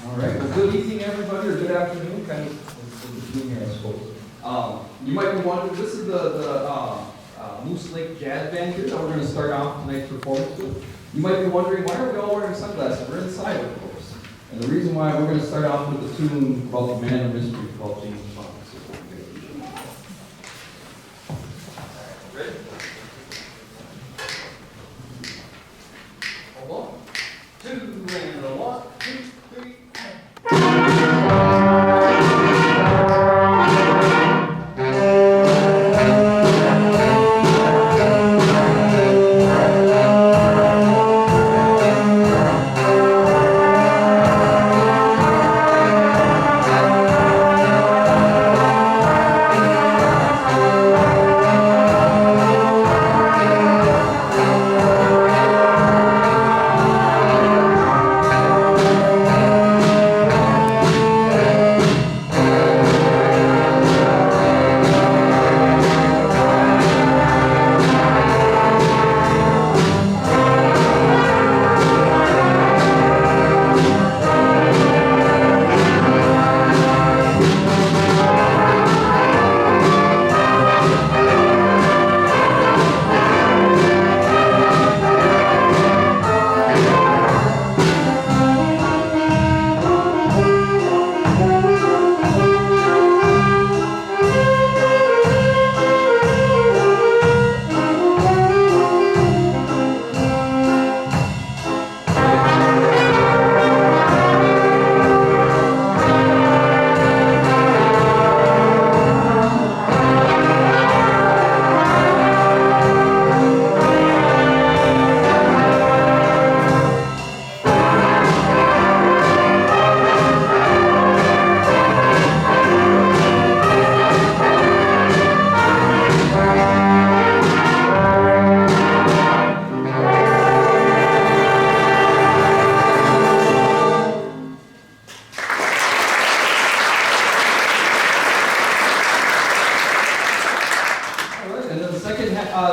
All right, well, good evening, everybody, or good afternoon, kind of between here, I suppose. You might be wondering, this is the Moose Lake Jazz Band here that we're going to start off tonight's performance with. You might be wondering, why are we all wearing sunglasses? We're inside, of course. And the reason why we're going to start off with a tune called The Man of Mystery called James Bond. Ready? A one, two, and a one, two, three, and...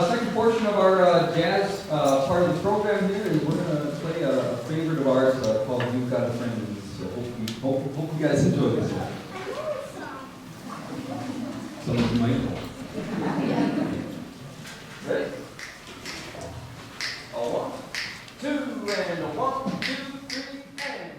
Second portion of our jazz part of the program here is we're going to play a favorite of ours called You've Got a Friend in Me. So hope you guys enjoy this. Some of you might know. Ready? A one, two, and a one, two, three, and...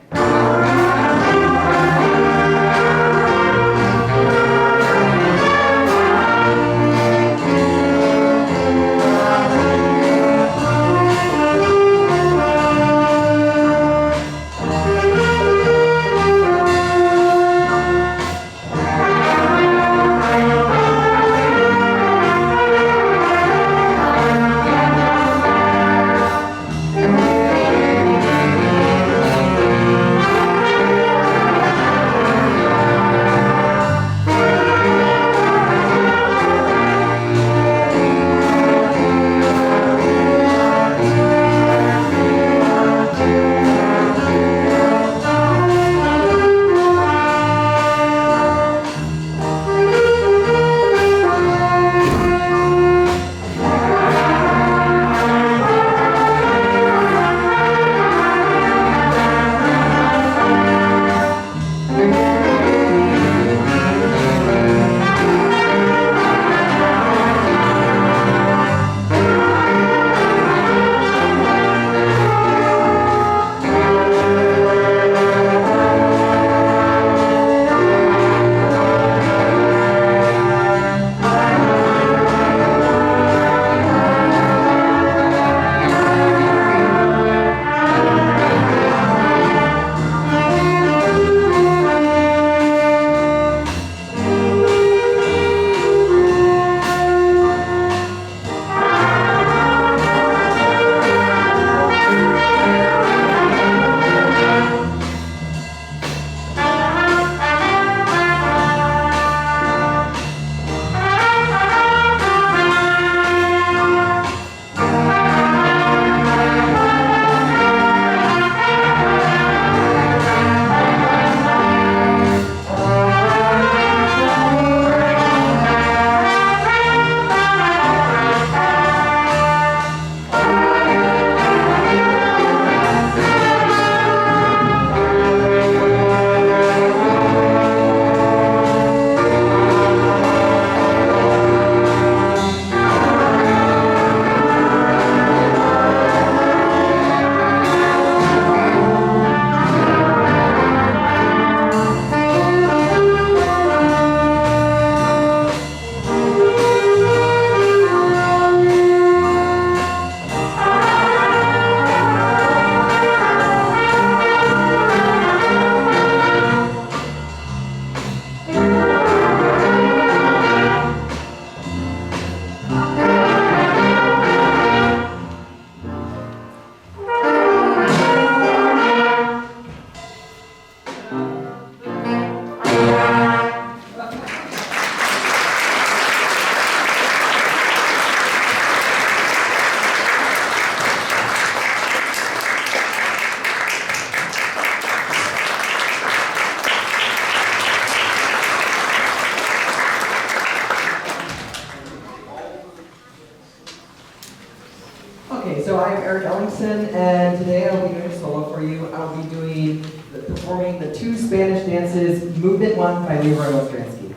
I'll be performing the two Spanish dances, Movement 1 by Leroy Ostransky.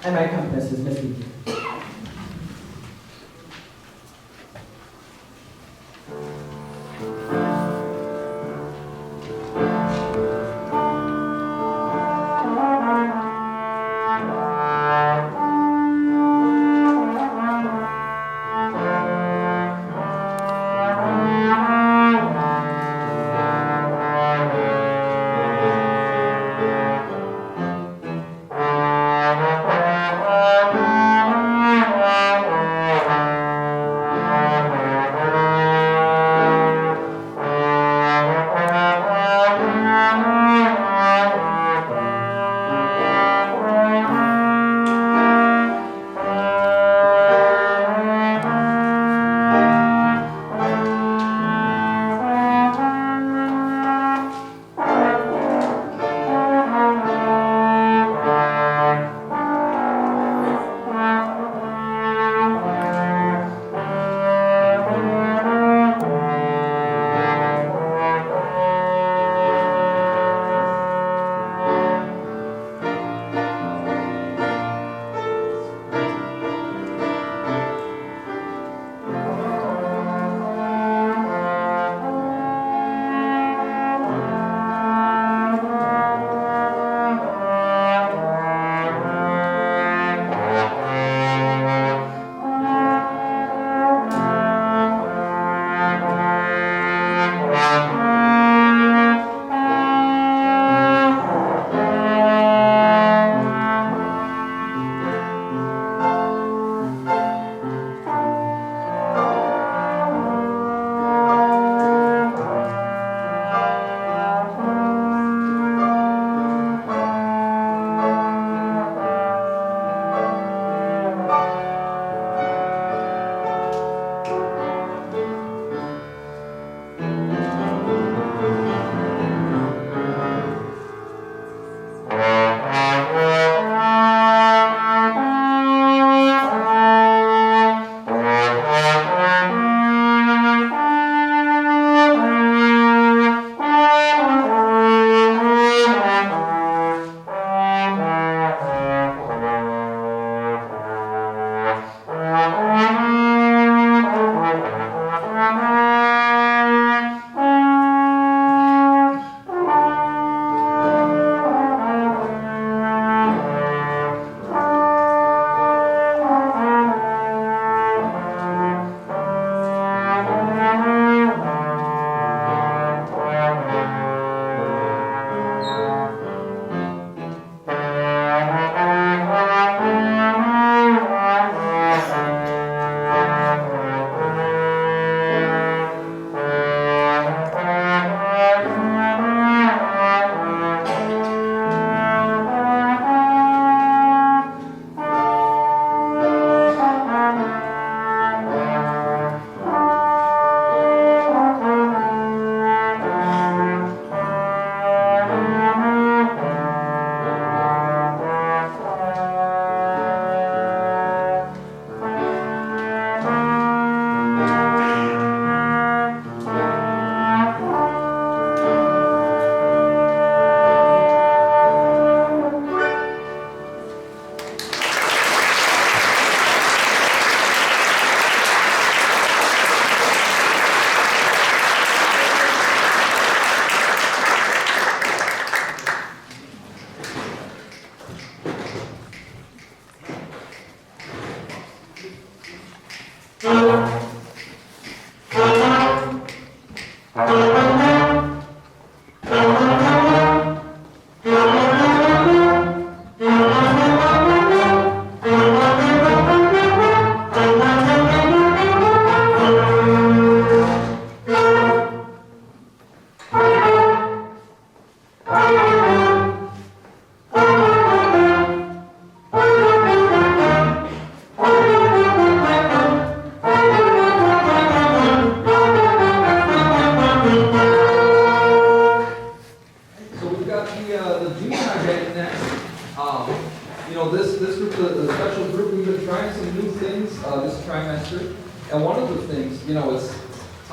And my accompanist is Miss Vicky.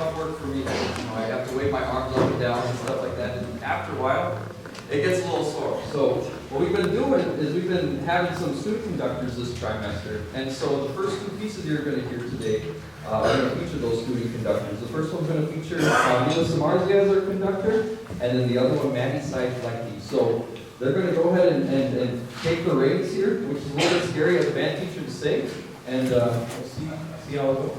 tough work for me. You know, I have to wave my arms up and down and stuff like that, and after a while, it gets a little sore. So what we've been doing is we've been having some student conductors this trimester, and so the first two pieces you're going to hear today are going to feature those student conductors. The first one's going to feature Mila Samarzi as our conductor, and then the other one, Maddie Seid-Leckie. So they're going to go ahead and take the reins here, which is a little bit scary as a band teacher to say, and we'll see how it goes.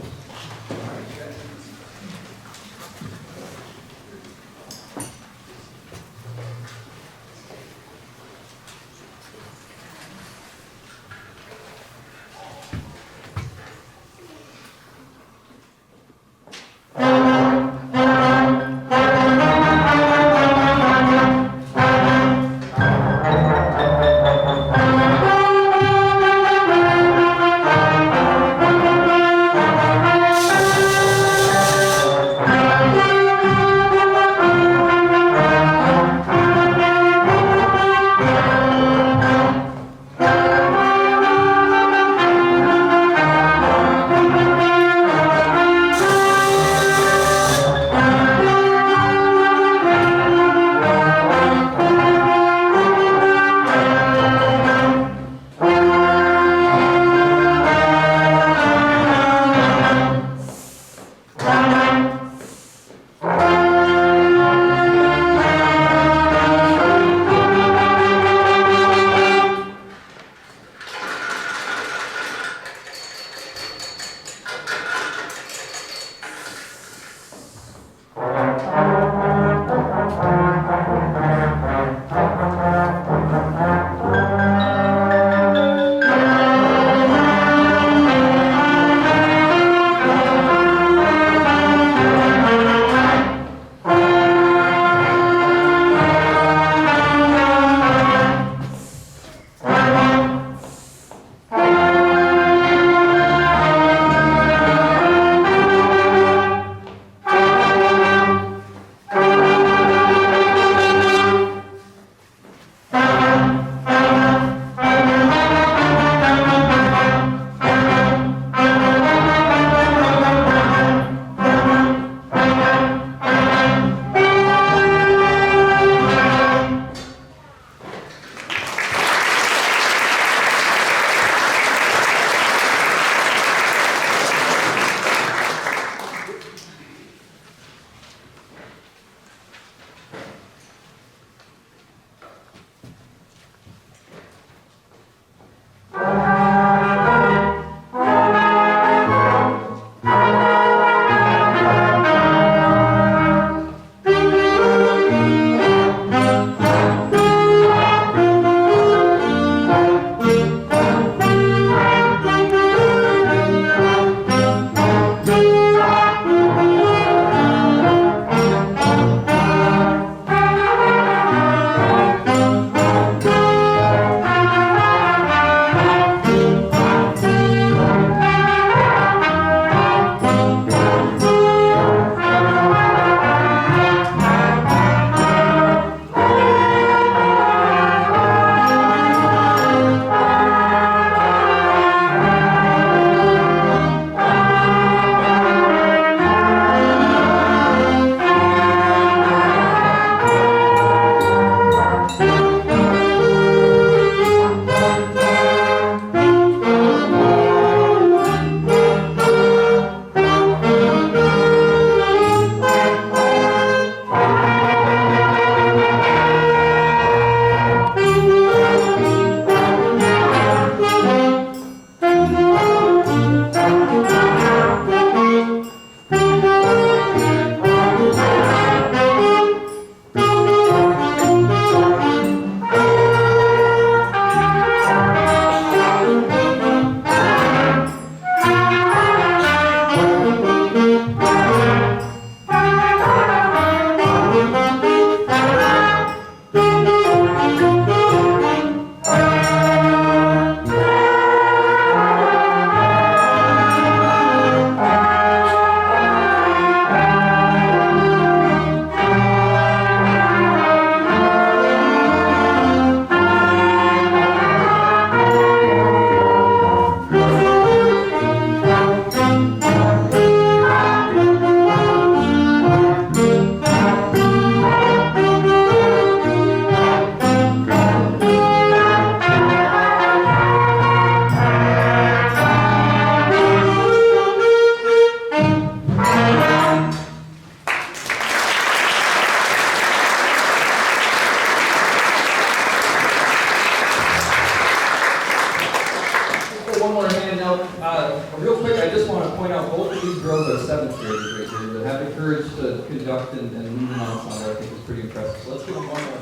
point out both of these girls are seventh graders right here that have the courage to conduct and lead an ensemble. I think is pretty impressive. So let's give them one more round.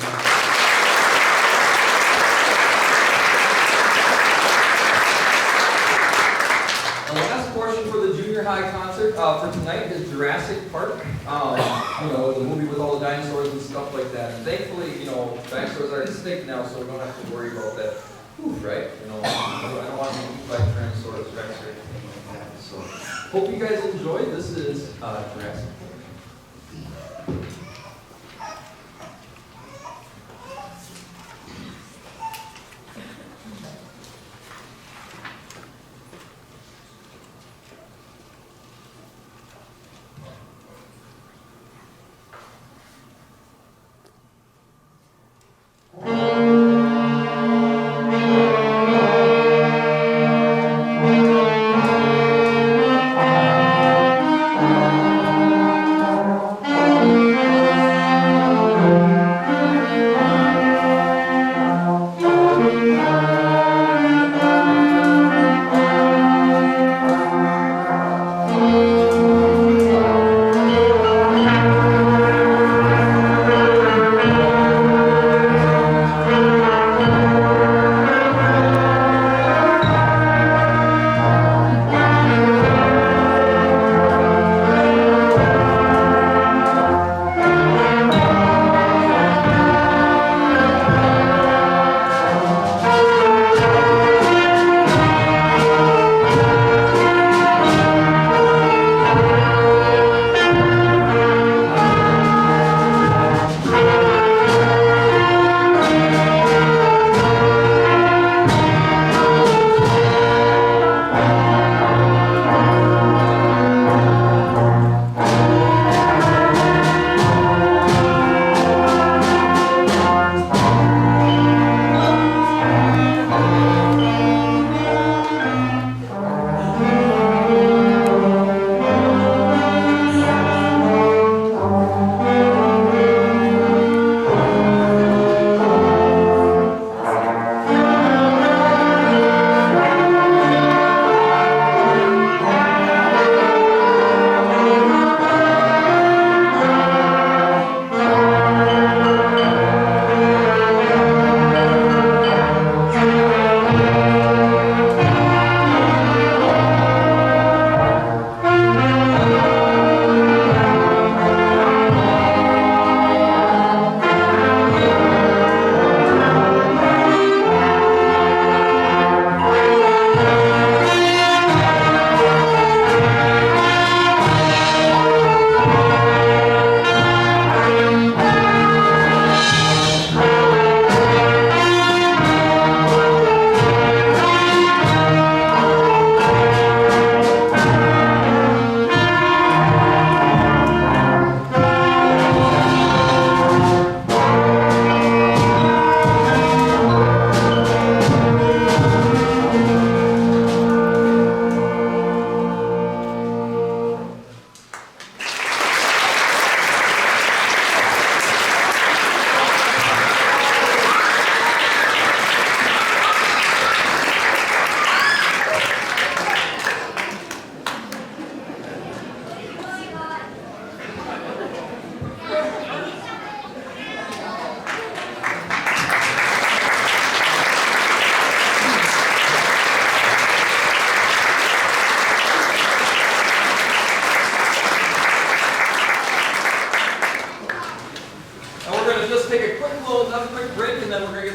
The last portion for the junior high concert for tonight is Jurassic Park. The movie with all the dinosaurs and stuff like that. And thankfully, dinosaurs are extinct now, so we don't have to worry about that. Oof, right? I don't want to be eaten by Tyrannosaurus Rex or anything like that. So, hope you guys enjoy. This is Jurassic Park.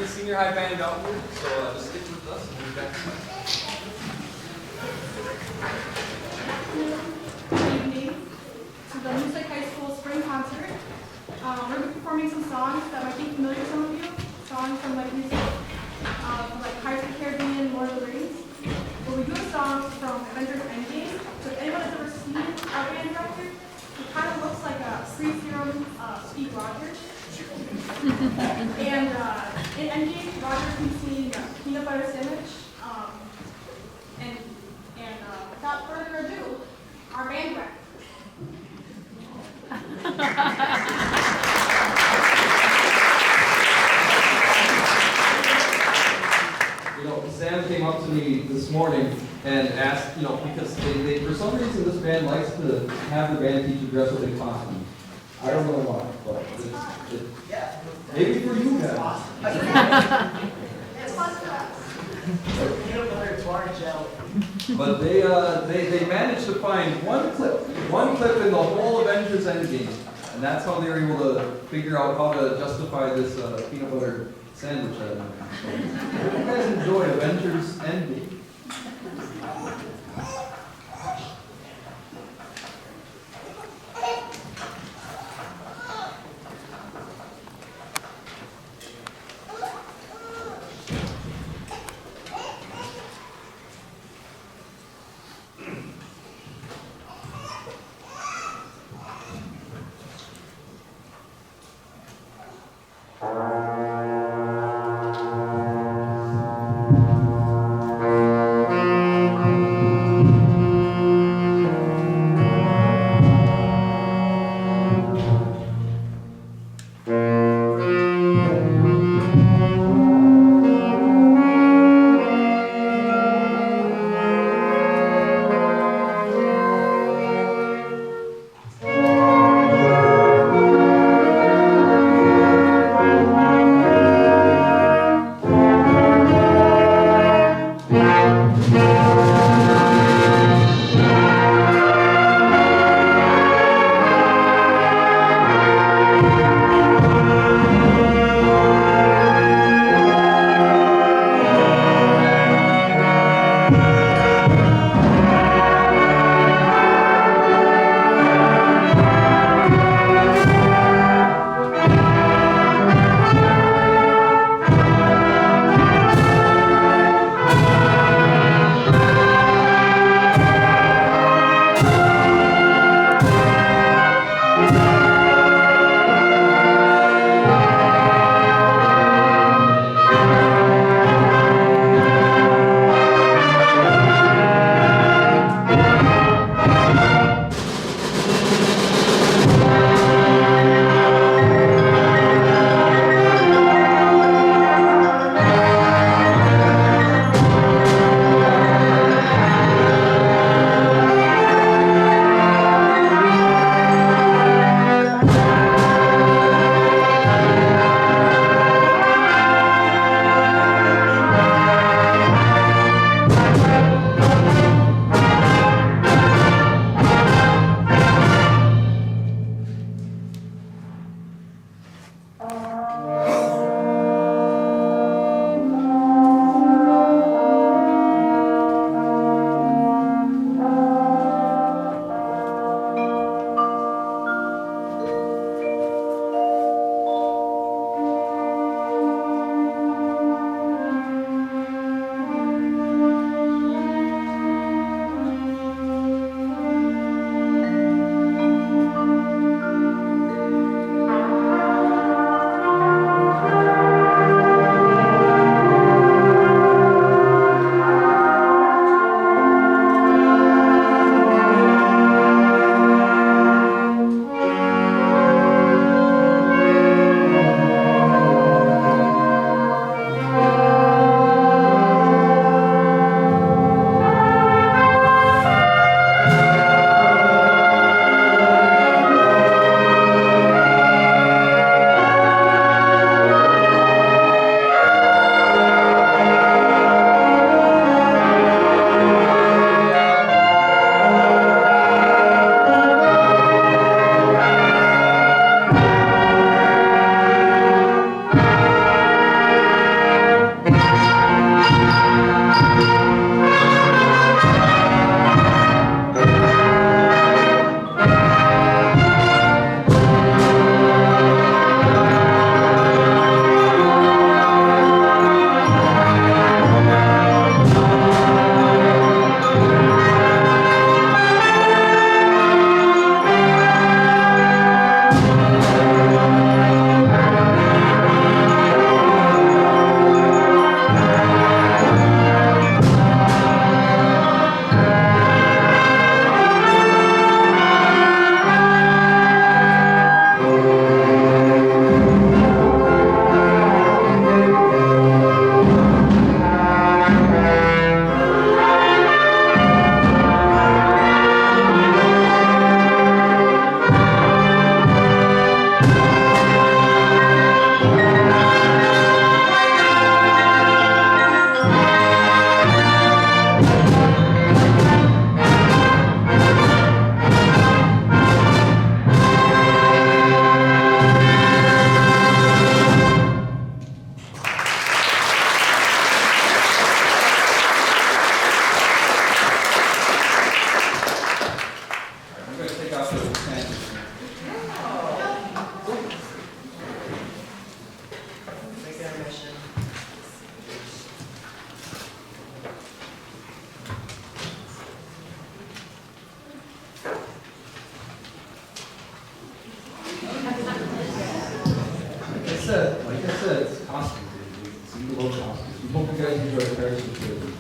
Senior high band out here, so just stick with us and we'll be back. Good evening to the Moose Lake High School Spring Concert. We're going to be performing some songs that might be familiar to some of you. Songs from like music, like Pirates of the Caribbean, Lord of the Rings. But we do have songs from Avengers Endgame. So if anyone has ever seen our band director, he kind of looks like a free serum Steve Rogers. And in Endgame, Rogers can see peanut butter sandwich. And without further ado, our band director. Sam came up to me this morning and asked, because they, for some reason, this band likes to have the band teacher dress up in costumes. I don't know why, but maybe for you guys. It's fun for us. But they managed to find one clip in the whole Avengers Endgame, and that's how they were able to figure out how to justify this peanut butter sandwich. So, you guys enjoy Avengers Endgame. like I said, it's costumes. It's a little costumes. We hope you guys enjoy the Paris too.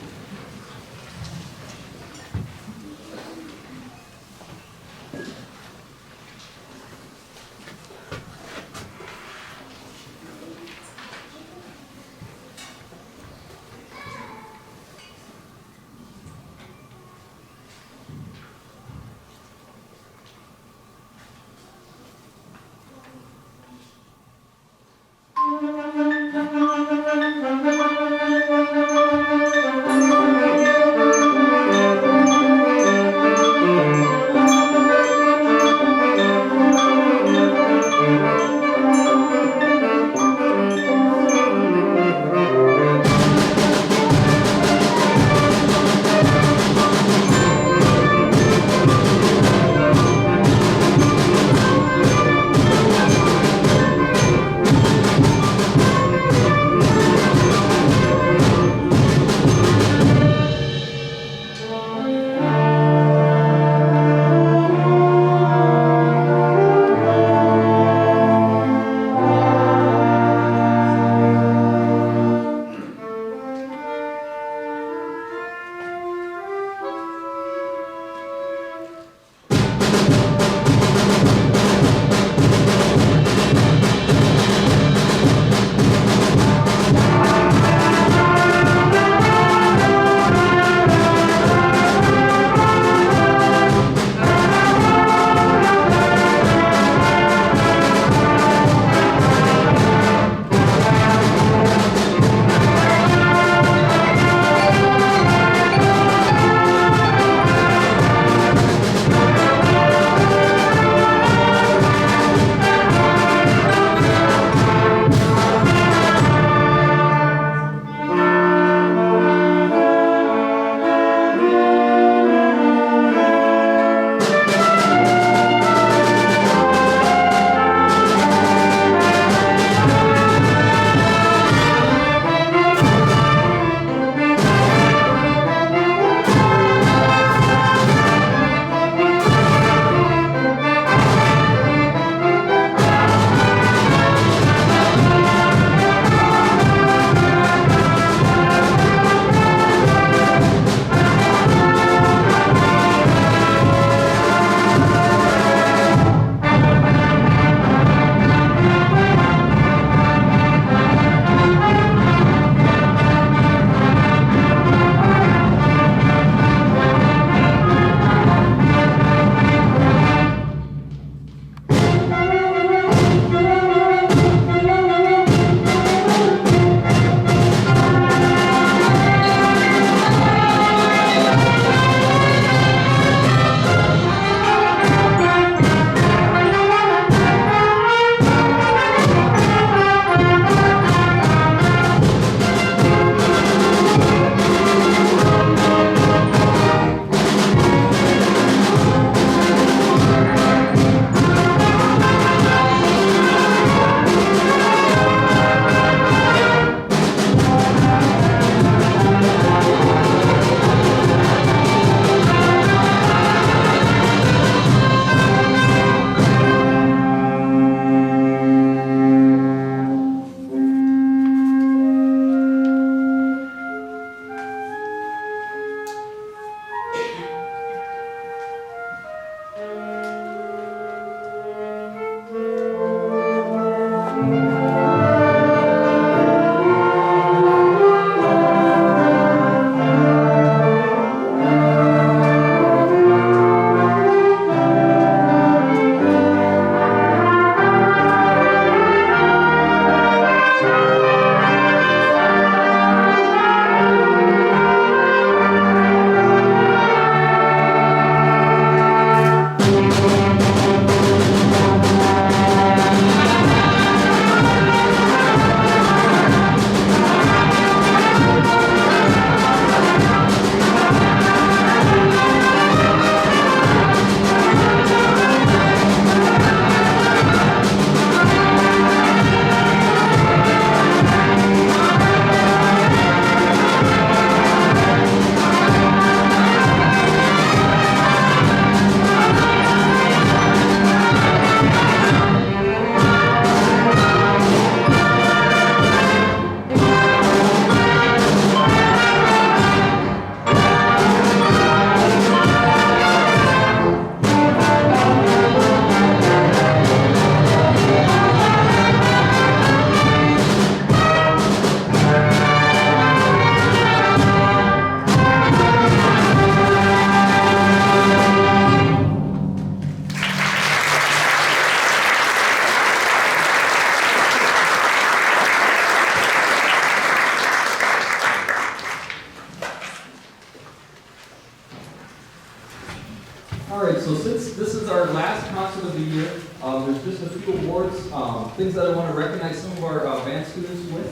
things that I want to recognize some of our band students with,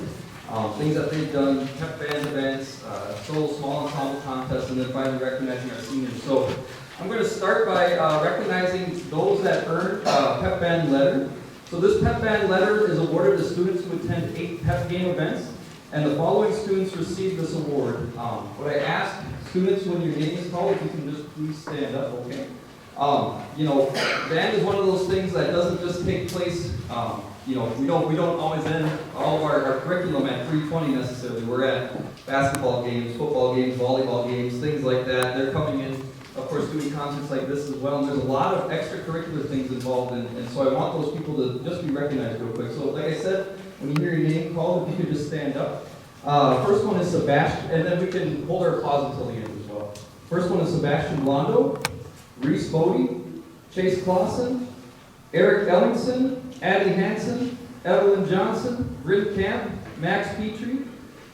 things that they've done, pep band events, solo small ensemble contests, and then finally recognizing our seniors. So I'm going to start by recognizing those that earned pep band letter. So this pep band letter is awarded to students who attend 8 pep game events, and the following students received this award. What I ask students when your name is called, if you can just please stand up, okay? You know, band is one of those things that doesn't just take place, you know, we don't always end all of our curriculum at 3:20 necessarily. We're at basketball games, football games, volleyball games, things like that. They're coming in, of course, doing concerts like this as well, and there's a lot of extracurricular things involved, and so I want those people to just be recognized real quick. So like I said, when you hear your name called, if you could just stand up. First one is Sebastian, and then we can hold our applause until the end as well. First one is Sebastian Blondo, Reese Bodie, Chase Clausen, Eric Ellingson, Addie Hansen, Evelyn Johnson, Rick Camp, Max Petrie,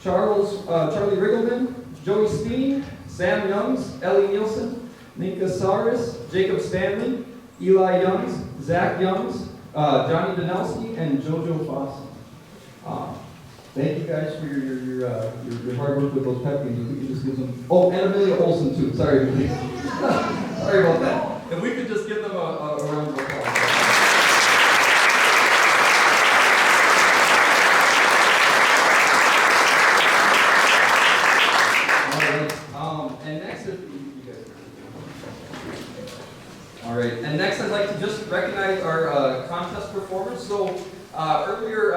Charlie Riggleman, Joey Steen, Sam Youngs, Ellie Nielsen, Nika Saris, Jacob Stanley, Eli Youngs, Zach Youngs, Johnny Danowski, and JoJo Fossen. Thank you guys for your hard work with those pep games. If we could just give them, oh, and Amelia Olson too. Sorry, sorry about that. If we could just give them a round of applause. All right, and next I'd like to just recognize our contest performers. So earlier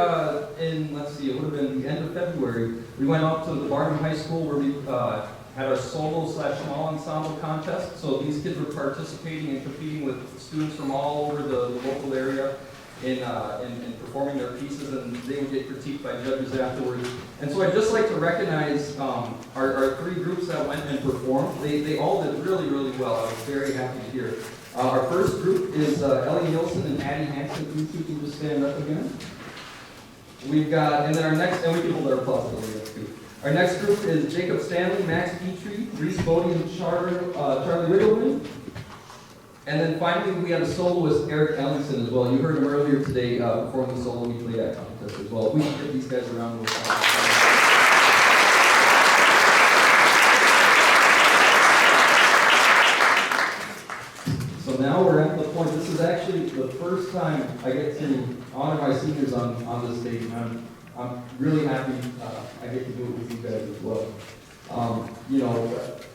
in, let's see, it would have been the end of February, we went out to the Barnum High School where we had our solo/small ensemble contest. So these kids were participating and competing with students from all over the local area in performing their pieces, and they would get critiqued by judges afterwards. And so I'd just like to recognize our 3 groups that went and performed. They all did really, really well. I was very happy to hear. Our first group is Ellie Nielsen and Addie Hansen. You two can just stand up again. We've got, and then our next, and we can hold our applause till the end too. Our next group is Jacob Stanley, Max Petrie, Reese Bodie, and Charlie Riggleman. And then finally, we had a soloist, Eric Ellingson, as well. You heard him earlier today performing the solo. We played that contest as well. We can give these guys a round of applause. So now we're at the point, this is actually the first time I get to honor my seniors on this stage, and I'm really happy I get to do it with you guys as well. You know,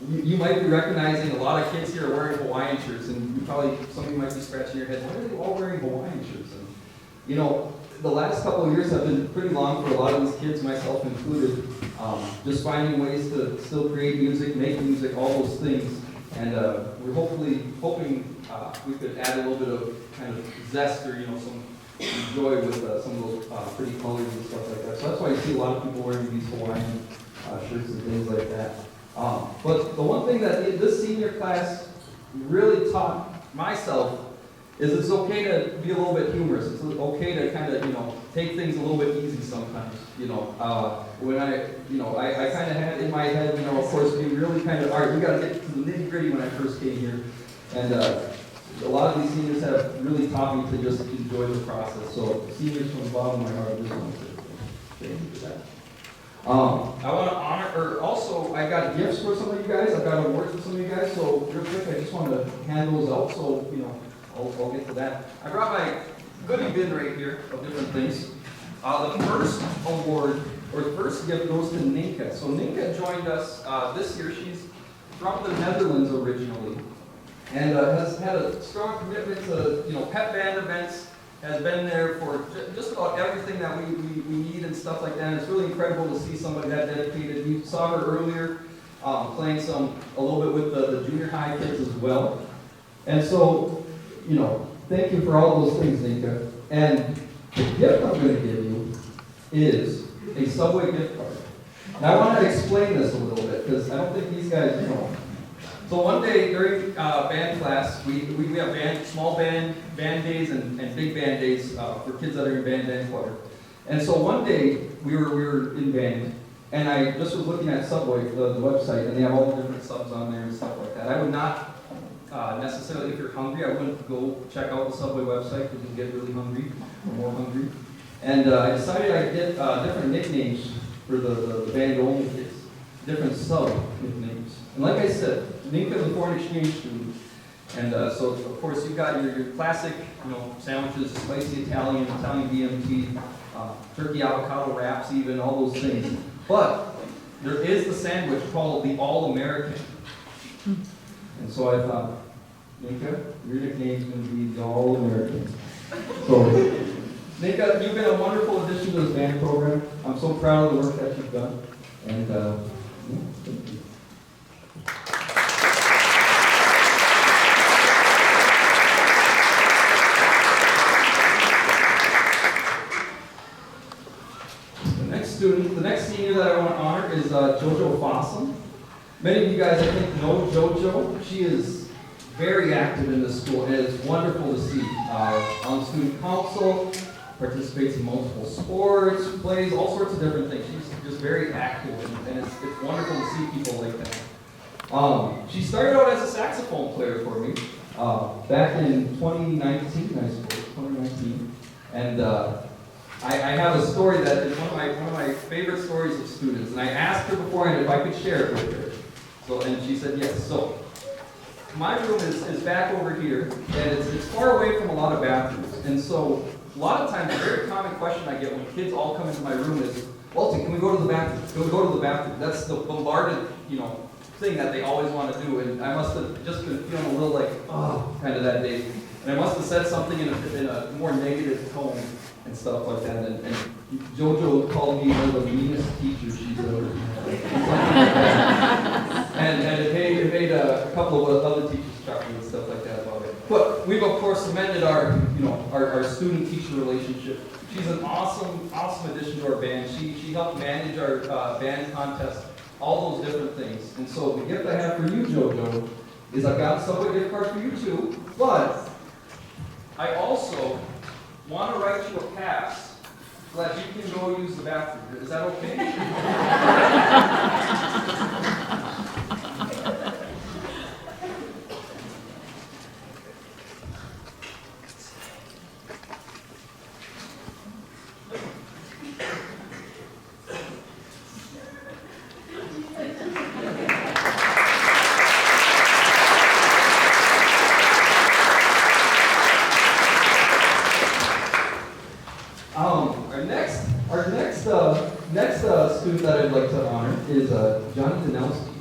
you might be recognizing a lot of kids here are wearing Hawaiian shirts, and some of you might be scratching your head, why are they all wearing Hawaiian shirts? And, you know, the last couple of years have been pretty long for a lot of these kids, myself included, just finding ways to still create music, make music, all those things. And we're hoping we could add a little bit of kind of zest or, you know, some joy with some of those pretty colors and stuff like that. So that's why you see a lot of people wearing these Hawaiian shirts and things like that. But the one thing that this senior class really taught myself is it's okay to be a little bit humorous. It's okay to kind of, you know, take things a little bit easy sometimes. You know, when I kind of had in my head, you know, of course, we really kind of, all right, we got to get to the nitty gritty when I first came here. And a lot of these seniors have really taught me to just enjoy the process. So seniors, from the bottom of my heart, I just want to thank you for that. I want to honor, or also, I got gifts for some of you guys. I've got awards for some of you guys. So real quick, I just want to hand those out. So, you know, I'll get to that. I brought my goodie bin right here of different things. The first award, or the first gift, goes to Ninka. So Ninka joined us this year. She's from the Netherlands originally, and has had a strong commitment to, you know, pep band events. Has been there for just about everything that we need and stuff like that. And it's really incredible to see somebody that dedicated. You saw her earlier playing a little bit with the junior high kids as well. And so, you know, thank you for all those things, Ninka. And the gift I'm going to give you is a Subway gift card. Now I want to explain this a little bit because I don't think these guys know. So one day during band class, we have small band days and big band days for kids that are in band and choir. And so one day we were in band, and I just was looking at Subway, the website, and they have all the different subs on there and stuff like that. I would not necessarily, if you're hungry, I wouldn't go check out the Subway website because you'll get really hungry or more hungry. And I decided I'd get different nicknames for the band only kids, different sub-nicknames. And like I said, Ninka's a foreign exchange student. And so, of course, you've got your classic, sandwiches, spicy Italian, Italian BMT, turkey avocado wraps even, all those things. But there is the sandwich called the All-American. And so I thought, Ninka, your nickname's going to be the All-American. So, Ninka, you've been a wonderful addition to this band program. I'm so proud of the work that you've done. And, thank you. The next senior that I want to honor is JoJo Fossum. Many of you guys, I think, know JoJo. She is very active in the school, and it's wonderful to see. On student council, participates in multiple sports, plays, all sorts of different things. She's just very active, and it's wonderful to see people like that. She started out as a saxophone player for me back in 2019, I suppose, 2019. And I have a story that is one of my favorite stories of students, and I asked her beforehand if I could share it with her. So, and she said yes. So, my room is back over here, and it's far away from a lot of bathrooms. And so, a lot of times, a very common question I get when kids all come into my room is, Walter, can we go to the bathroom? Can we go to the bathroom? That's the bombarded, thing that they always want to do. And I must have just been feeling a little like, kind of that day. And I must have said something in a more negative tone and stuff like that. And JoJo called me one of the meanest teachers she's ever had. and it made a couple of other teachers chuckle and stuff like that about it. But we've of course cemented our student-teacher relationship. She's an awesome addition to our band. She helped manage our band contest, all those different things. And so the gift I have for you, JoJo, is I've got a Subway gift card for you too, but I also want to write you a pass so that you can go use the bathroom. Is that okay? Our next student that I'd like to honor is Johnny Danowski.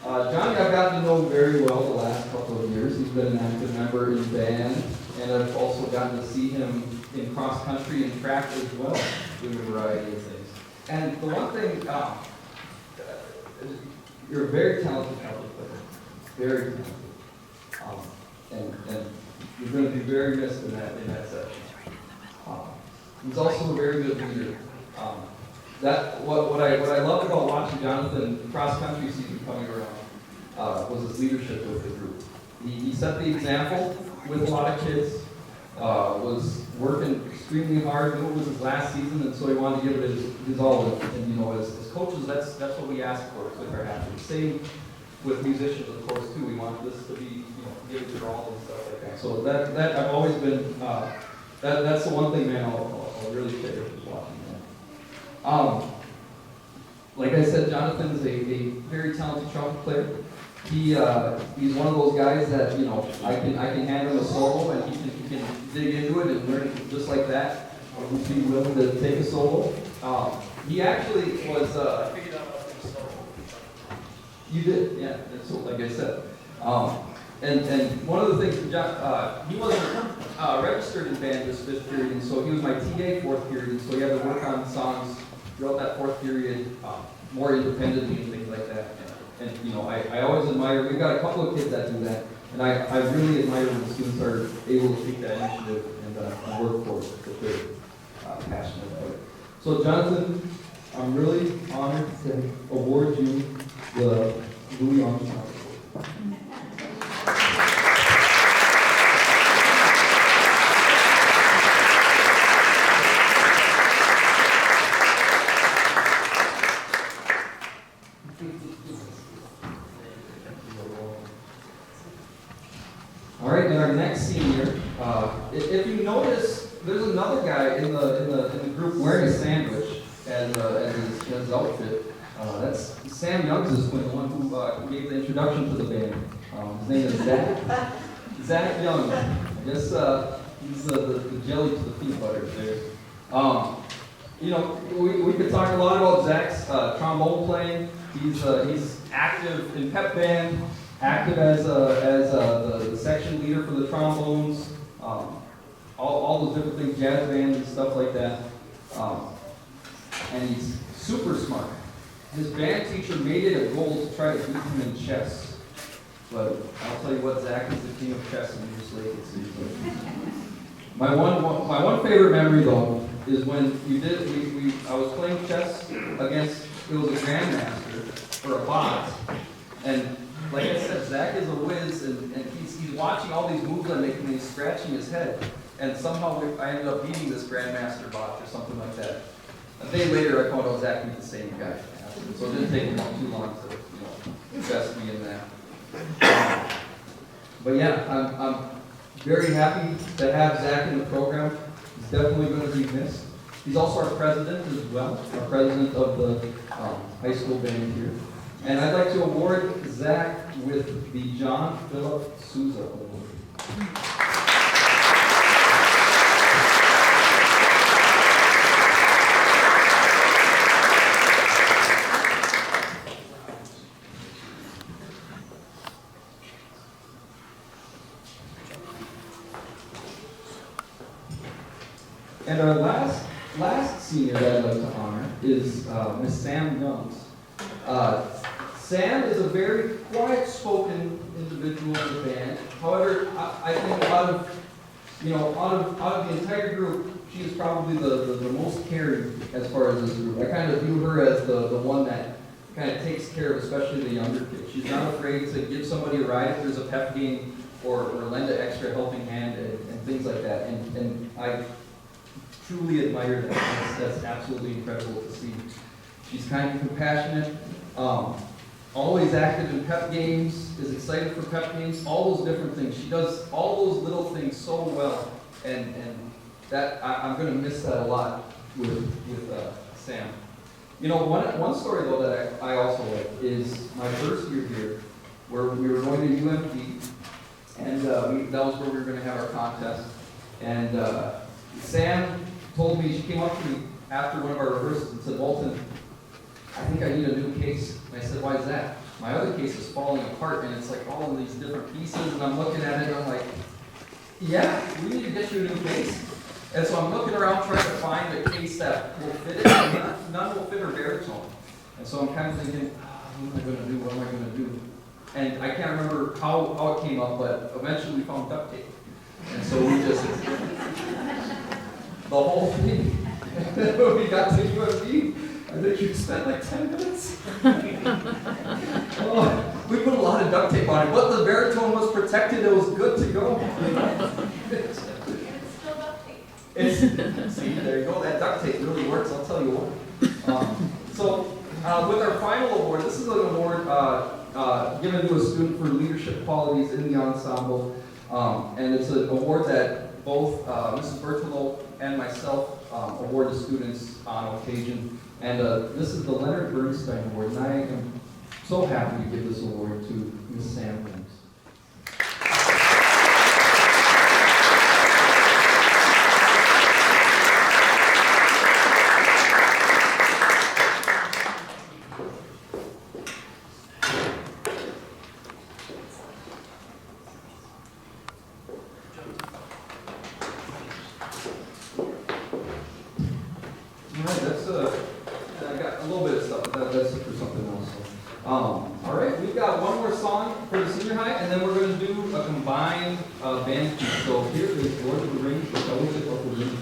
Johnny I've gotten to know very well the last couple of years. He's been an active member in band, and I've also gotten to see him in cross country and track as well, doing a variety of things. And the one thing, you're a very talented college player, very talented, and you're going to be very missed in that section. He's also a very good leader. What I loved about watching Jonathan cross country season coming around was his leadership with the group. He set the example with a lot of kids. Was working extremely hard. Knew it was his last season, and so he wanted to give it his all. And as coaches, that's what we ask for with our athletes. Same with musicians, of course, too. We want this to be give it your all and stuff like that. So that I've always been. That's the one thing, man. I'll really cherish is watching that. Like I said, Jonathan is a very talented trumpet player. He's one of those guys that I can hand him a solo and he can dig into it and learn it just like that. Would be willing to take a solo. He actually was. I figured out how to solo. You did, yeah. So like I said. And one of the things, he wasn't registered in band this fifth period, and so he was my TA fourth period, and so he had to work on songs throughout that fourth period more independently and things like that. And I always admire, we've got a couple of kids that do that, and I really admire when the students are able to take that initiative and work for it, if they're passionate about it. So Jonathan, I'm really honored to award you the Louis Armstrong Award. All right, and our next senior, if you notice, there's another guy in the as his outfit. That's Sam Youngs is the one who gave the introduction to the band. His name is Zach. Zach Young. I guess he's the jelly to the peanut butter there. You know, we could talk a lot about Zach's trombone playing. He's active in pep band, active as the section leader for the trombones, all those different things, jazz bands and stuff like that. And he's super smart. His band teacher made it a goal to try to beat him in chess. But I'll tell you what, Zach is the king of chess in Moose Lake, it seems like. My one favorite memory though is when I was playing chess against, it was a grandmaster for a bot, and like I said, Zach is a whiz, and he's watching all these moves I'm making, and he's scratching his head, and somehow I ended up beating this grandmaster bot or something like that. A day later, I found out Zach was the same guy, so it didn't take him too long to invest me in that. But yeah, I'm very happy to have Zach in the program. He's definitely going to be missed. He's also our president as well, our president of the high school band here. And I'd like to award Zach with the John Philip Sousa Award. And our last senior that I'd like to honor is Miss Sam Youngs. Sam is a very quiet-spoken individual in the band. However, I think out of the entire group, she is probably the most caring as far as this group. I kind of view her as the one that kind of takes care of especially the younger kids. She's not afraid to give somebody a ride if there's a pep game or lend an extra helping hand and things like that. And I truly admire that. That's absolutely incredible to see. She's kind and compassionate, always active in pep games, is excited for pep games, all those different things. She does all those little things so well, and that I'm going to miss that a lot with Sam. You know, one story though that I also like is my first year here, where we were going to UMP, and that was where we were going to have our contest, and Sam told me, she came up to me after one of our rehearsals and said, "Walton, I think I need a new case." And I said, "Why is that?" "My other case is falling apart, and it's like all of these different pieces," and I'm looking at it, and I'm like, "Yeah, we need to get you a new case." And so I'm looking around trying to find a case that will fit it, and none will fit her baritone. And so I'm kind of thinking, what am I going to do? What am I going to do? And I can't remember how it came up, but eventually we found duct tape. And so we just, the whole thing, when we got to UMP, I think you spent like 10 minutes. Oh, we put a lot of duct tape on it, but the baritone was protected, it was good to go. It's still duct tape. See, there you go, that duct tape really works, I'll tell you what. With our final award, this is an award given to a student for leadership qualities in the ensemble. And it's an award that both Mrs. Bertolo and myself award to students on occasion. And this is the Leonard Bernstein Award, and I am so happy to give this award to Ms. Sam Youngs. I got a little bit of stuff, but that's for something else. All right, we've got one more song for the senior high, and then we're going to do a combined band piece. So here is Lord of the Rings, which I always say Lord of the Rings.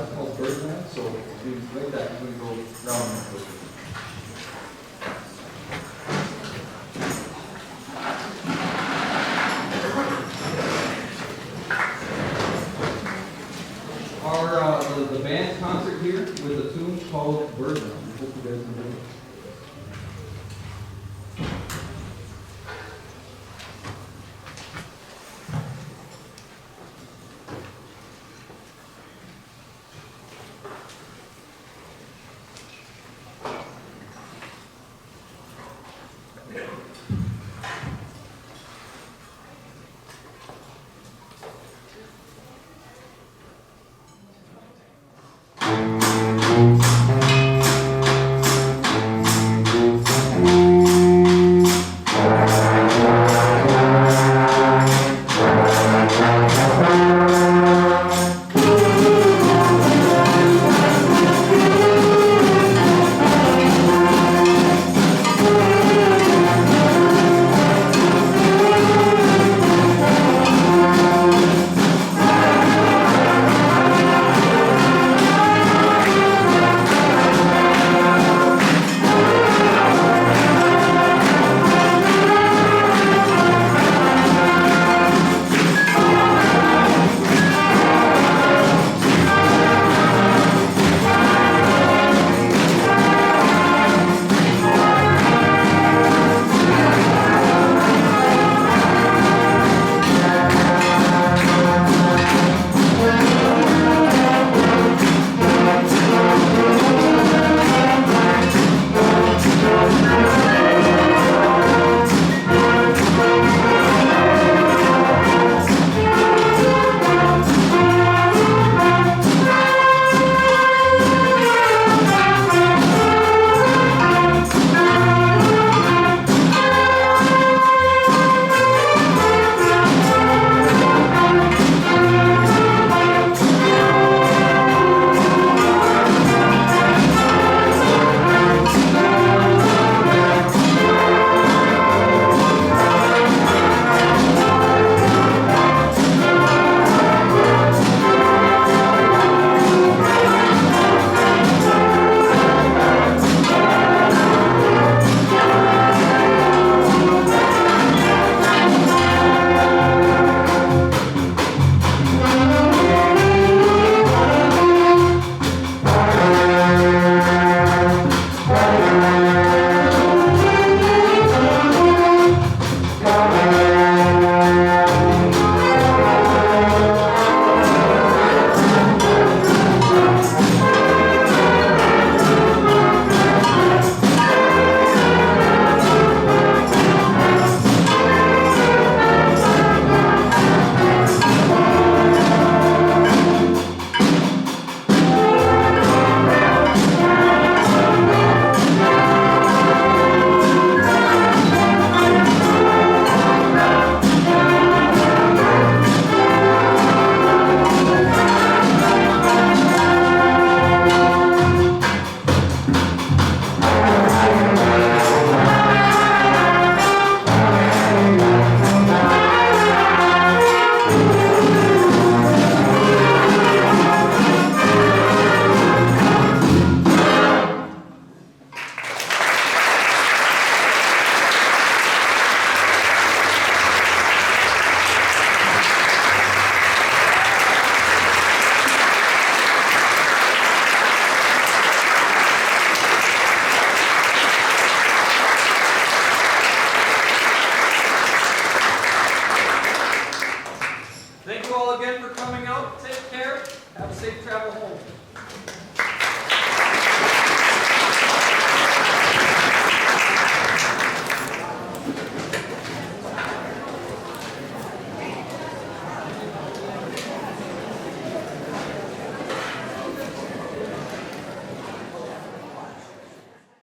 it's called Birdland, so if you like that, I'm gonna go round and go. Our, the band concert here with a tune called Birdland. Hope you guys enjoy it.